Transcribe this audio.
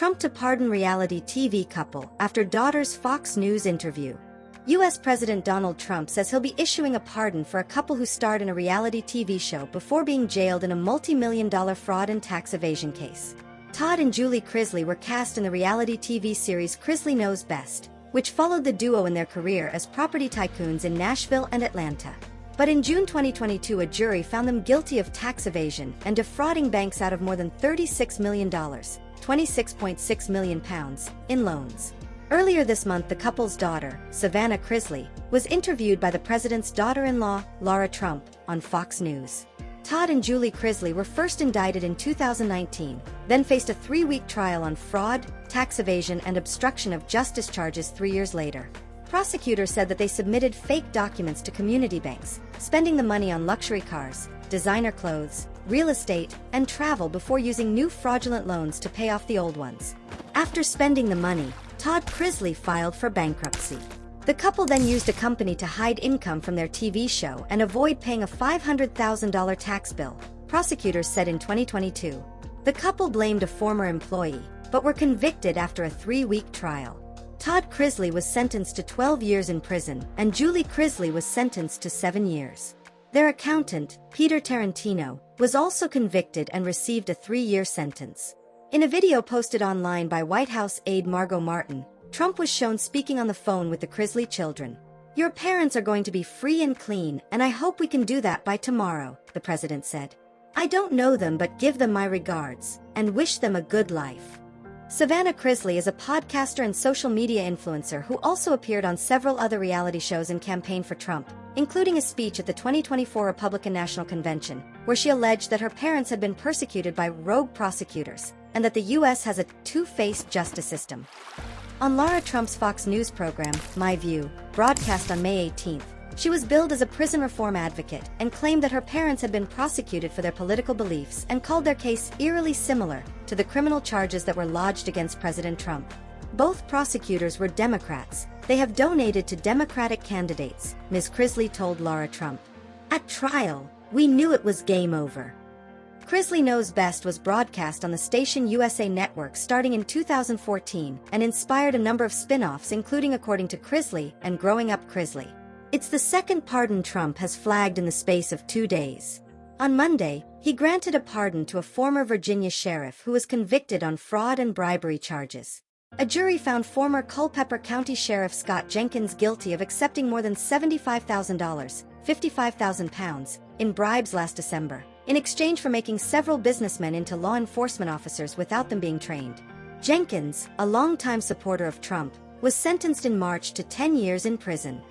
Trump to pardon reality TV couple after daughter's Fox News interview. U.S. President Donald Trump says he'll be issuing a pardon for a couple who starred in a reality TV show before being jailed in a multi-million-dollar fraud and tax evasion case. Todd and Julie Chrisley were cast in the reality TV series Chrisley Knows, which followed the duo in their career as property tycoons in Nashville and Atlanta. But in June 2022, a jury found them guilty of tax evasion and defrauding banks out of more than $36 million, £26.6 million, in loans. Earlier this month, the couple's daughter, Savannah Chrisley, was interviewed by the president's daughter-in-law, Lara Trump, on Fox News. Todd and Julie Chrisley were first indicted in 2019, then faced a 3-week trial on fraud, tax evasion, and obstruction of justice charges 3 years later. Prosecutors said that they submitted fake documents to community banks, spending the money on luxury cars, designer clothes, real estate, and travel before using new fraudulent loans to pay off the old ones. After spending the money, Todd Chrisley filed for bankruptcy. The couple then used a company to hide income from their TV show and avoid paying a $500,000 tax bill, prosecutors said in 2022. The couple blamed a former employee, but were convicted after a 3-week trial. Todd Chrisley was sentenced to 12 years in prison, and Julie Chrisley was sentenced to 7 years. Their accountant, Peter Tarantino, was also convicted and received a 3-year sentence. In a video posted online by White House aide Margot Martin, Trump was shown speaking on the phone with the Chrisley children. "Your parents are going to be free and clean, and I hope we can do that by tomorrow," the president said. "I don't know them, but give them my regards, and wish them a good life." Savannah Chrisley is a podcaster and social media influencer who also appeared on several other reality shows and campaigned for Trump, including a speech at the 2024 Republican National Convention, where she alleged that her parents had been persecuted by rogue prosecutors, and that the U.S. has a two-faced justice system. On Lara Trump's Fox News program, My View, broadcast on May 18, she was billed as a prison reform advocate and claimed that her parents had been prosecuted for their political beliefs and called their case eerily similar to the criminal charges that were lodged against President Trump. Both prosecutors were Democrats. "They have donated to Democratic candidates," Ms. Chrisley told Lara Trump. "At trial, we knew it was game over." Chrisley Knows Best was broadcast on the station USA Network starting in 2014 and inspired a number of spin-offs, including According to Chrisley and Growing Up Chrisley. It's the second pardon Trump has flagged in the space of 2 days. On Monday, he granted a pardon to a former Virginia sheriff who was convicted on fraud and bribery charges. A jury found former Culpeper County Sheriff Scott Jenkins guilty of accepting more than $75,000, £55,000, in bribes last December, in exchange for making several businessmen into law enforcement officers without them being trained. Jenkins, a longtime supporter of Trump, was sentenced in March to 10 years in prison.